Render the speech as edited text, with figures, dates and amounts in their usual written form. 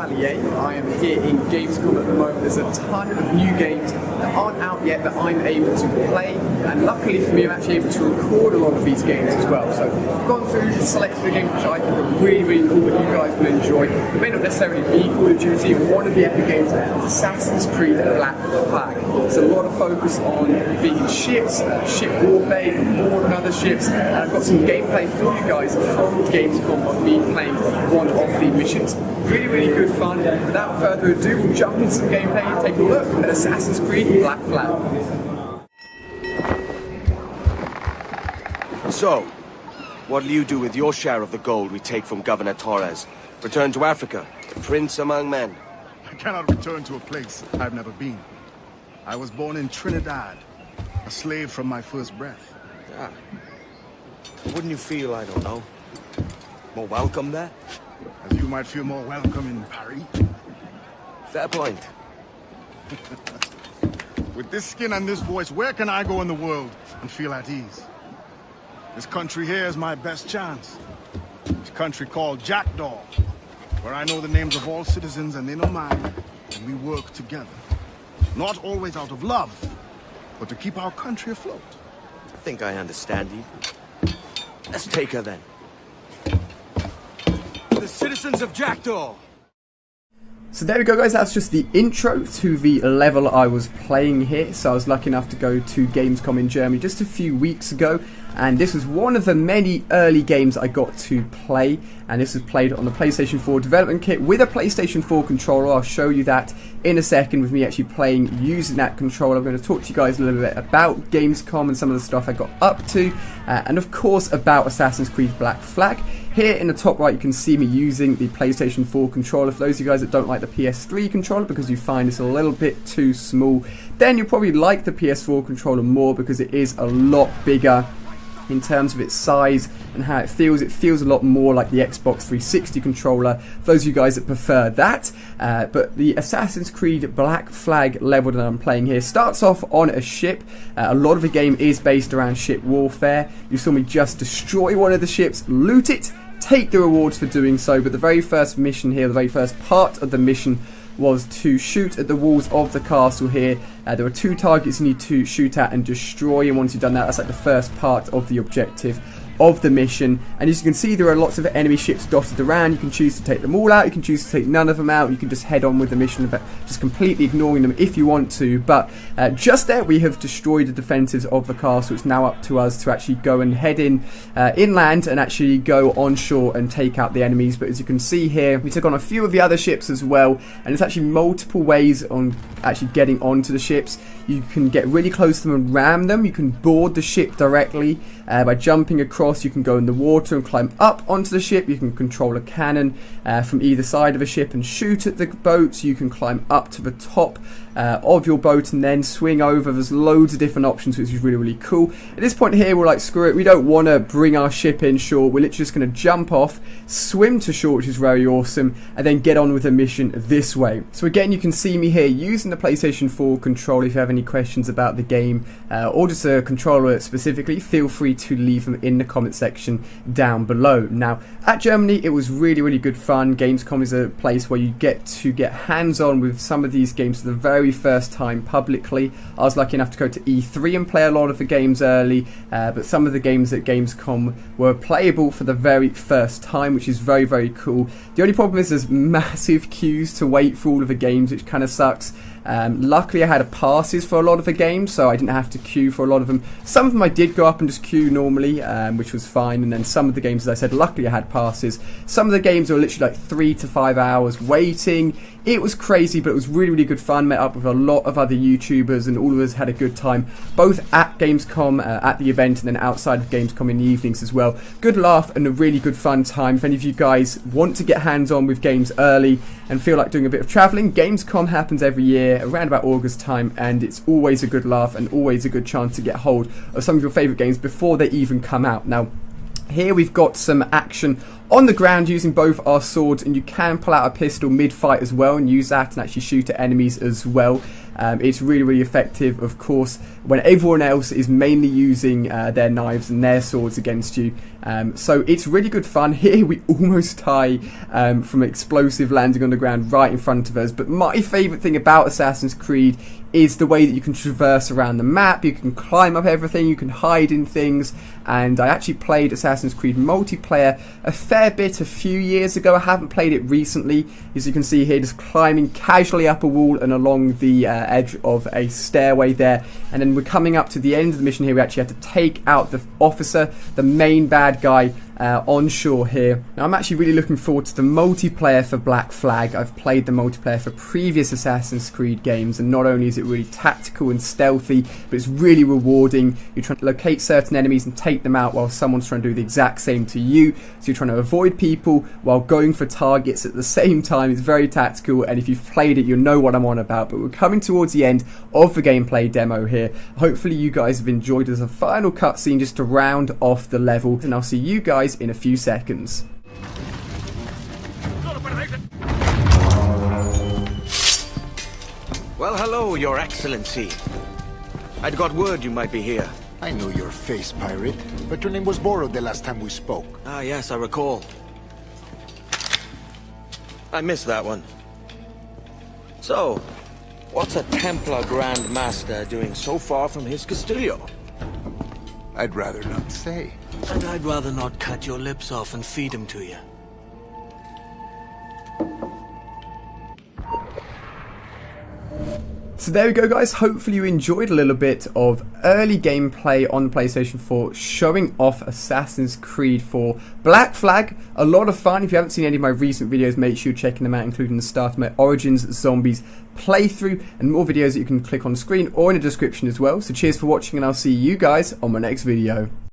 Sally, I am here in Gamescom at the moment. There's a ton of new games that aren't out yet that I'm able to play, and luckily for me I'm actually able to record a lot of these games as well. So I've gone through and selected the games which I think are really cool that you guys will enjoy. It may not necessarily be Call of Duty, but one of the epic games is Assassin's Creed Black Flag. There's a lot of focus on being in ships, ship warfare, you can board on other ships, and I've got some gameplay for you guys from Gamescom of me playing one of the missions. Really good fun. Without further ado, we'll jump into some gameplay and take a look at Assassin's Creed Black Flag. So, what'll you do with your share of the gold we take from Governor Torres? Return to Africa, a prince among men? I cannot return to a place I've never been. I was born in Trinidad, a slave from my first breath. Ah. Wouldn't you feel, I don't know, more welcome there? As you might feel more welcome in Paris. Fair point. With this skin and this voice, where can I go in the world and feel at ease? This country here is my best chance. This country called Jackdaw, where I know the names of all citizens and they know mine, and we work together. Not always out of love, but to keep our country afloat. I think I understand you. Let's take her then. The citizens of Jackdaw! So there we go, guys, that's just the intro to the level I was playing here. So I was lucky enough to go to Gamescom in Germany just a few weeks ago, and this was one of the many early games I got to play, and this was played on the PlayStation 4 development kit with a PlayStation 4 controller. I'll show you that in a second with me actually playing using that controller. I'm going to talk to you guys a little bit about Gamescom and some of the stuff I got up to, and of course about Assassin's Creed Black Flag. Here in the top right you can see me using the PlayStation 4 controller. For those of you guys that don't like the PS3 controller because you find it's a little bit too small, then you'll probably like the PS4 controller more because it is a lot bigger in terms of its size and how it feels. It feels a lot more like the Xbox 360 controller, for those of you guys that prefer that. But the Assassin's Creed Black Flag level that I'm playing here starts off on a ship. A lot of the game is based around ship warfare. You saw me just destroy one of the ships, loot it, take the rewards for doing so, but the very first mission here, the very first part of the mission was to shoot at the walls of the castle here. There were 2 targets you need to shoot at and destroy, and once you've done that, that's like the first part of the objective of the mission. And as you can see, there are lots of enemy ships dotted around. You can choose to take them all out, you can choose to take none of them out, you can just head on with the mission, just completely ignoring them if you want to. But just there we have destroyed the defences of the castle. It's now up to us to actually go and head inland and actually go onshore and take out the enemies. But as you can see here, we took on a few of the other ships as well, and there's actually multiple ways on actually getting onto the ships. You can get really close to them and ram them. You can board the ship directly by jumping across. You can go in the water and climb up onto the ship. You can control a cannon from either side of a ship and shoot at the boats. You can climb up to the top of your boat and then swing over. There's loads of different options, which is really cool. At this point here, we're like, screw it, we don't want to bring our ship in shore. We're literally just going to jump off, swim to shore, which is very awesome, and then get on with the mission this way. So again, you can see me here using the PlayStation 4 controller. If you have any questions about the game or just a controller specifically, feel free to leave them in the comment section down below. Now, at Germany, it was really good fun. Gamescom is a place where you get to get hands-on with some of these games for the very first time publicly. I was lucky enough to go to E3 and play a lot of the games early, but some of the games at Gamescom were playable for the very first time, which is very cool. The only problem is there's massive queues to wait for all of the games, which kind of sucks. Luckily I had passes for a lot of the games, so I didn't have to queue for a lot of them. Some of them I did go up and just queue normally, which was fine, and then some of the games, as I said, luckily I had passes. Some of the games were literally like 3 to 5 hours waiting. It was crazy, but it was really good fun. Met up with a lot of other YouTubers, and all of us had a good time, both at Gamescom, at the event, and then outside of Gamescom in the evenings as well. Good laugh and a really good fun time. If any of you guys want to get hands-on with games early and feel like doing a bit of travelling, Gamescom happens every year around about August time, and it's always a good laugh and always a good chance to get hold of some of your favourite games before they even come out. Now, here we've got some action on the ground using both our swords, and you can pull out a pistol mid-fight as well and use that and actually shoot at enemies as well. It's really, really effective, of course, when everyone else is mainly using their knives and their swords against you. So it's really good fun. Here we almost die from explosive landing on the ground right in front of us. But my favourite thing about Assassin's Creed is the way that you can traverse around the map. You can climb up everything, you can hide in things, and I actually played Assassin's Creed multiplayer a fair bit a few years ago. I haven't played it recently. As you can see here, just climbing casually up a wall and along the edge of a stairway there, and then we're coming up to the end of the mission here. We actually had to take out the officer, the main bad guy, on shore here. Now I'm actually really looking forward to the multiplayer for Black Flag. I've played the multiplayer for previous Assassin's Creed games, and not only is it really tactical and stealthy, but it's really rewarding. You're trying to locate certain enemies and take them out while someone's trying to do the exact same to you. So you're trying to avoid people while going for targets at the same time. It's very tactical, and if you've played it, you'll know what I'm on about. But we're coming towards the end of the gameplay demo here. Hopefully you guys have enjoyed as a final cutscene just to round off the level, and I'll see you guys in a few seconds. Well, hello, Your Excellency. I'd got word you might be here. I know your face, pirate, but your name was borrowed the last time we spoke. Ah, yes, I recall. I missed that one. So, what's a Templar Grand Master doing so far from his Castillo? I'd rather not say. And I'd rather not cut your lips off and feed him to you. So there we go, guys. Hopefully you enjoyed a little bit of early gameplay on the PlayStation 4 showing off Assassin's Creed 4 Black Flag. A lot of fun. If you haven't seen any of my recent videos, make sure you're checking them out, including the start of my Origins Zombies playthrough, and more videos that you can click on screen or in the description as well. So cheers for watching, and I'll see you guys on my next video.